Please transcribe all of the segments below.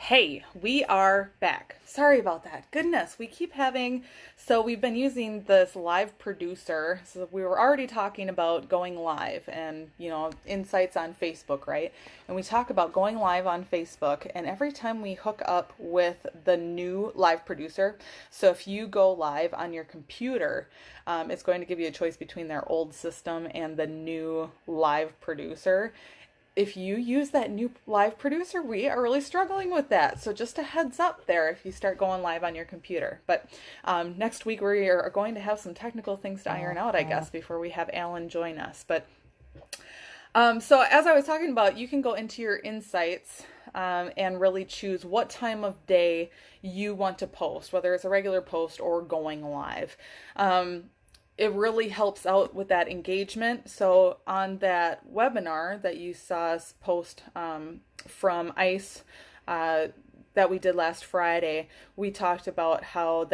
Hey, we are back. Sorry about that. Goodness, we've been using this live producer. So we were already talking about going live and, insights on Facebook, right? And we talk about going live on Facebook. And every time we hook up with the new live producer, so if you go live on your computer, it's going to give you a choice between their old system and the new live producer. If you use that new live producer, we are really struggling with that. So just a heads up there if you start going live on your computer. But next week we are going to have some technical things to iron out, I guess, before we have Alan join us. But so as I was talking about, you can go into your insights and really choose what time of day you want to post, whether it's a regular post or going live. It really helps out with that engagement. So on that webinar that you saw us post from ICE that we did last Friday, we talked about how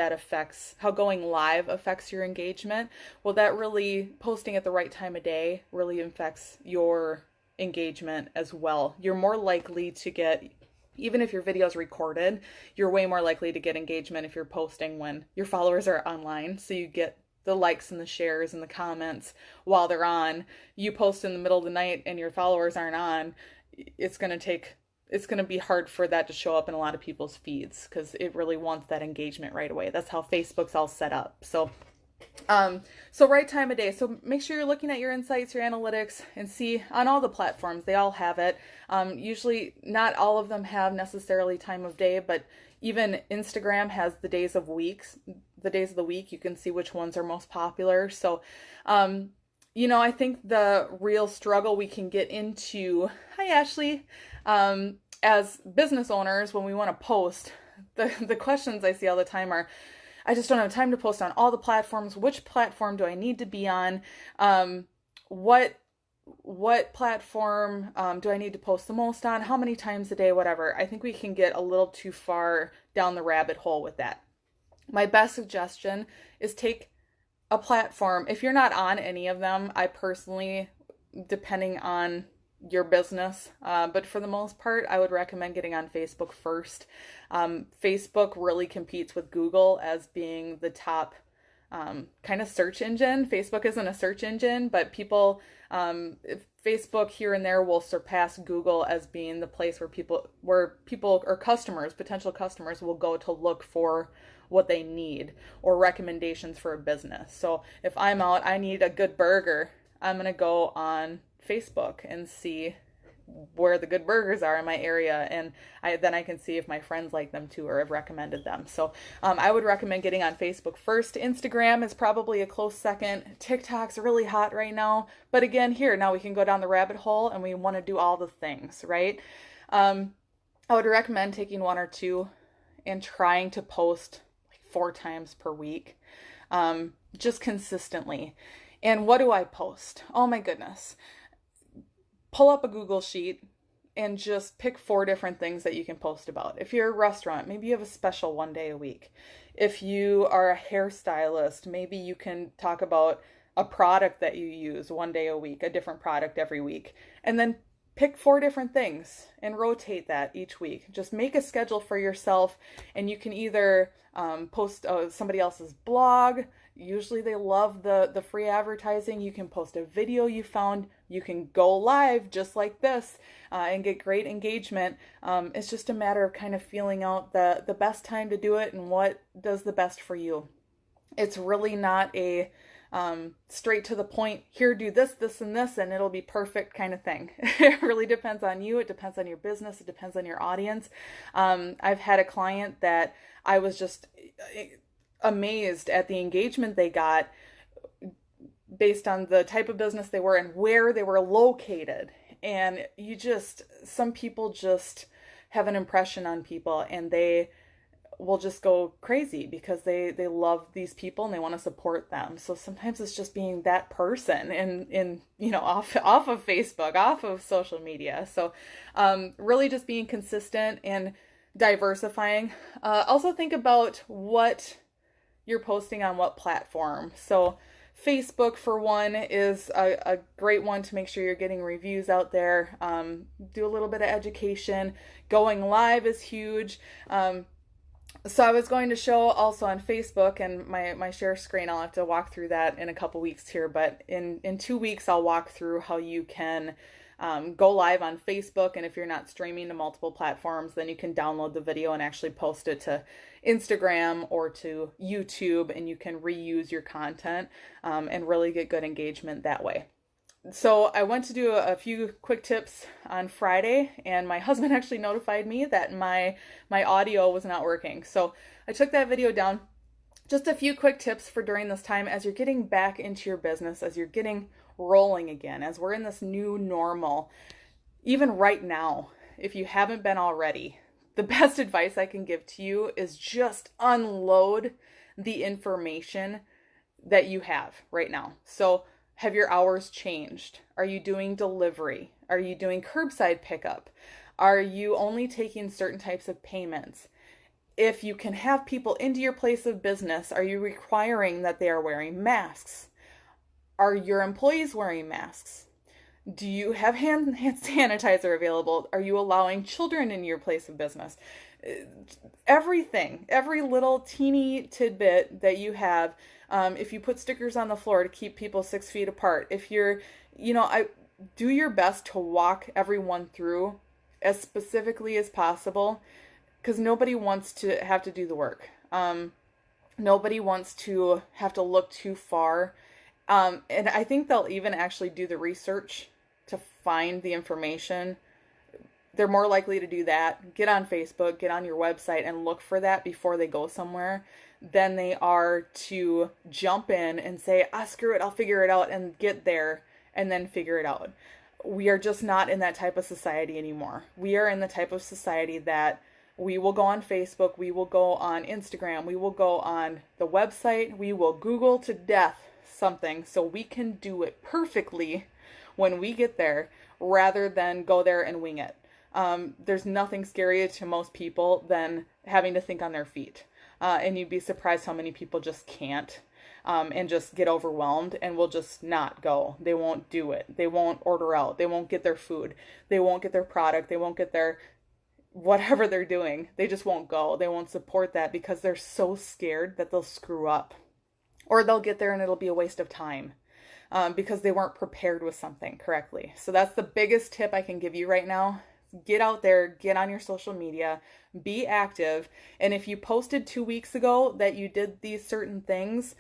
going live affects your engagement. Well, that really, posting at the right time of day really affects your engagement as well. You're more likely to get, even if your video is recorded, you're way more likely to get engagement if you're posting when your followers are online. So you get the likes and the shares and the comments while they're on. You post in the middle of the night and your followers aren't on, it's going to be hard for that to show up in a lot of people's feeds because it really wants that engagement right away. That's how Facebook's all set up. So right time of day. So make sure you're looking at your insights, your analytics, and see on all the platforms, they all have it. Usually not all of them have necessarily time of day, but even Instagram has the days of the week. You can see which ones are most popular. So, I think the real struggle we can get into, hi Ashley, as business owners, when we want to post, the questions I see all the time are, I just don't have time to post on all the platforms. Which platform do I need to be on? What platform do I need to post the most on? How many times a day? Whatever. I think we can get a little too far down the rabbit hole with that. My best suggestion is take a platform. If you're not on any of them, I personally, depending on your business, but for the most part, I would recommend getting on Facebook first. Facebook really competes with Google as being the top kind of search engine. Facebook isn't a search engine, but Facebook here and there will surpass Google as being the place where people or potential customers will go to look for what they need or recommendations for a business. So if I'm out, I need a good burger, I'm going to go on Facebook and see where the good burgers are in my area, and then I can see if my friends like them too or have recommended them. So I would recommend getting on Facebook first. Instagram is probably a close second. TikTok's really hot right now, but again, now we can go down the rabbit hole and we want to do all the things, right? I would recommend taking one or two and trying to post like 4 times per week, just consistently. And what do I post? Oh my goodness. Pull up a Google sheet and just pick 4 different things that you can post about. If you're a restaurant, maybe you have a special one day a week. If you are a hairstylist, maybe you can talk about a product that you use one day a week, a different product every week. And then pick 4 different things and rotate that each week. Just make a schedule for yourself, and you can either post somebody else's blog. Usually they love the free advertising. You can post a video you found. You can go live just like this and get great engagement. It's just a matter of kind of feeling out the best time to do it and what does the best for you. It's really not a straight to the point, here, do this, this, and this, and it'll be perfect kind of thing. It really depends on you. It depends on your business. It depends on your audience. I've had a client that I was just amazed at the engagement they got based on the type of business they were and where they were located. And some people just have an impression on people, and they will just go crazy because they love these people and they want to support them. So sometimes it's just being that person in off of Facebook, off of social media. So really just being consistent and diversifying. Also think about what you're posting on what platform. So Facebook, for one, is a great one to make sure you're getting reviews out there. Do a little bit of education. Going live is huge. So I was going to show also on Facebook and my share screen. I'll have to walk through that in a couple weeks here, but in 2 weeks I'll walk through how you can go live on Facebook, and if you're not streaming to multiple platforms, then you can download the video and actually post it to Instagram or to YouTube, and you can reuse your content and really get good engagement that way. So I went to do a few quick tips on Friday, and my husband actually notified me that my audio was not working. So I took that video down. Just a few quick tips for during this time as you're getting back into your business, as you're getting rolling again, as we're in this new normal. Even right now, if you haven't been already, the best advice I can give to you is just unload the information that you have right now. So have your hours changed? Are you doing delivery? Are you doing curbside pickup? Are you only taking certain types of payments? If you can have people into your place of business, are you requiring that they are wearing masks? Are your employees wearing masks? Do you have hand sanitizer available? Are you allowing children in your place of business? Everything, every little teeny tidbit that you have. If you put stickers on the floor to keep people 6 feet apart, if you're, I do your best to walk everyone through as specifically as possible, because nobody wants to have to do the work. Nobody wants to have to look too far. And I think they'll even actually do the research to find the information. They're more likely to do that, get on Facebook, get on your website and look for that before they go somewhere, than they are to jump in and say, screw it, I'll figure it out, and get there and then figure it out. We are just not in that type of society anymore. We are in the type of society that we will go on Facebook, we will go on Instagram, we will go on the website, we will Google to death something so we can do it perfectly when we get there, rather than go there and wing it. There's nothing scarier to most people than having to think on their feet. And you'd be surprised how many people just can't, and just get overwhelmed and will just not go. They won't do it. They won't order out. They won't get their food. They won't get their product. They won't get their whatever they're doing. They just won't go. They won't support that because they're so scared that they'll screw up. Or they'll get there and it'll be a waste of time because they weren't prepared with something correctly. So that's the biggest tip I can give you right now. Get out there, get on your social media, be active. And if you posted 2 weeks ago that you did these certain things,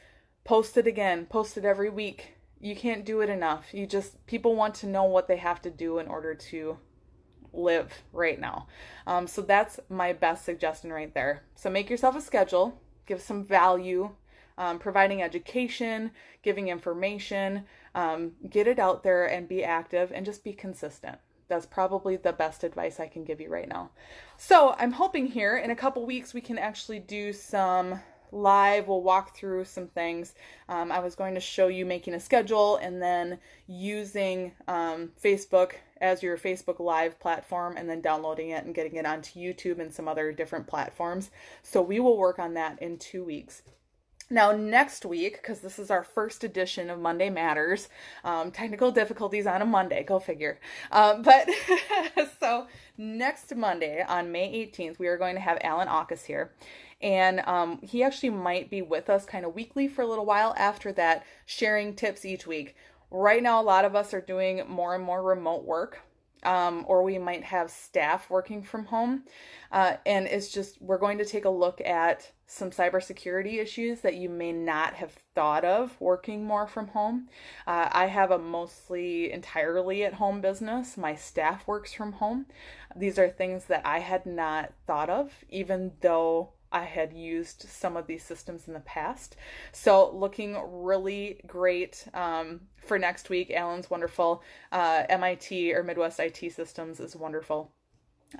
post it again, post it every week. You can't do it enough. People want to know what they have to do in order to live right now. So that's my best suggestion right there. So make yourself a schedule, give some value, providing education, giving information, get it out there and be active and just be consistent. That's probably the best advice I can give you right now. So I'm hoping here in a couple weeks we can actually do some live. We'll walk through some things. I was going to show you making a schedule and then using Facebook as your Facebook Live platform and then downloading it and getting it onto YouTube and some other different platforms. So we will work on that in 2 weeks. Now, next week, because this is our first edition of Monday Matters, technical difficulties on a Monday, go figure. But so next Monday on May 18th, we are going to have Alan Aukus here. And he actually might be with us kind of weekly for a little while after that, sharing tips each week. Right now, a lot of us are doing more and more remote work. Or we might have staff working from home. And it's just, we're going to take a look at some cybersecurity issues that you may not have thought of working more from home. I have a mostly entirely at home business. My staff works from home. These are things that I had not thought of, even though I had used some of these systems in the past. So looking really great for next week. Alan's wonderful. MIT or Midwest IT Systems is wonderful.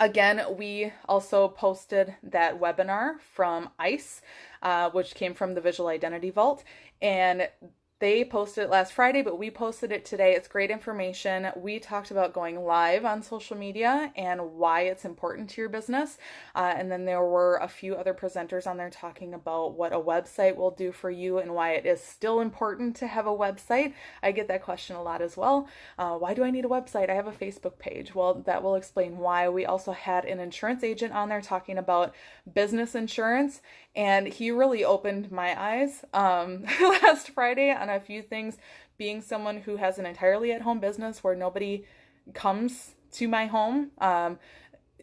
Again, we also posted that webinar from ICE, which came from the Visual Identity Vault. And They posted it last Friday, but we posted it today. It's great information. We talked about going live on social media and why it's important to your business. And then there were a few other presenters on there talking about what a website will do for you and why it is still important to have a website. I get that question a lot as well. Why do I need a website? I have a Facebook page. Well, that will explain why. We also had an insurance agent on there talking about business insurance, and he really opened my eyes last Friday on a few things. Being someone who has an entirely at-home business where nobody comes to my home,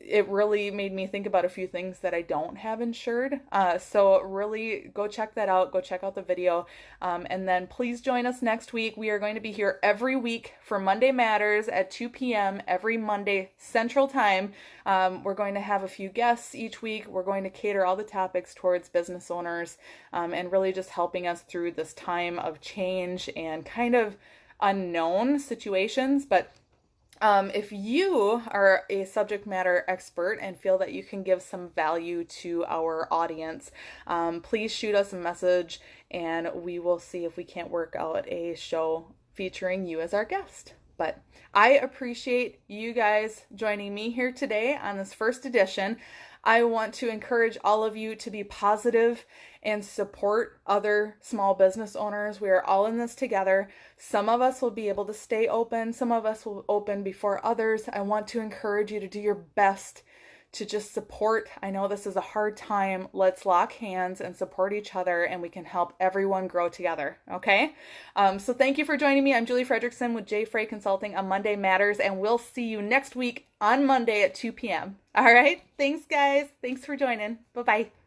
it really made me think about a few things that I don't have insured. So really go check that out. Go check out the video. And then please join us next week. We are going to be here every week for Monday Matters at 2 p.m. every Monday Central Time. We're going to have a few guests each week. We're going to cater all the topics towards business owners, and really just helping us through this time of change and kind of unknown situations. But if you are a subject matter expert and feel that you can give some value to our audience, please shoot us a message and we will see if we can't work out a show featuring you as our guest. But I appreciate you guys joining me here today on this first edition. I want to encourage all of you to be positive and support other small business owners. We are all in this together. Some of us will be able to stay open. Some of us will open before others. I want to encourage you to do your best to just support. I know this is a hard time. Let's lock hands and support each other, and we can help everyone grow together. Okay? So thank you for joining me. I'm Julie Fredrickson with Fre Consulting on Monday Matters, and we'll see you next week on Monday at 2 p.m. All right? Thanks, guys. Thanks for joining. Bye-bye.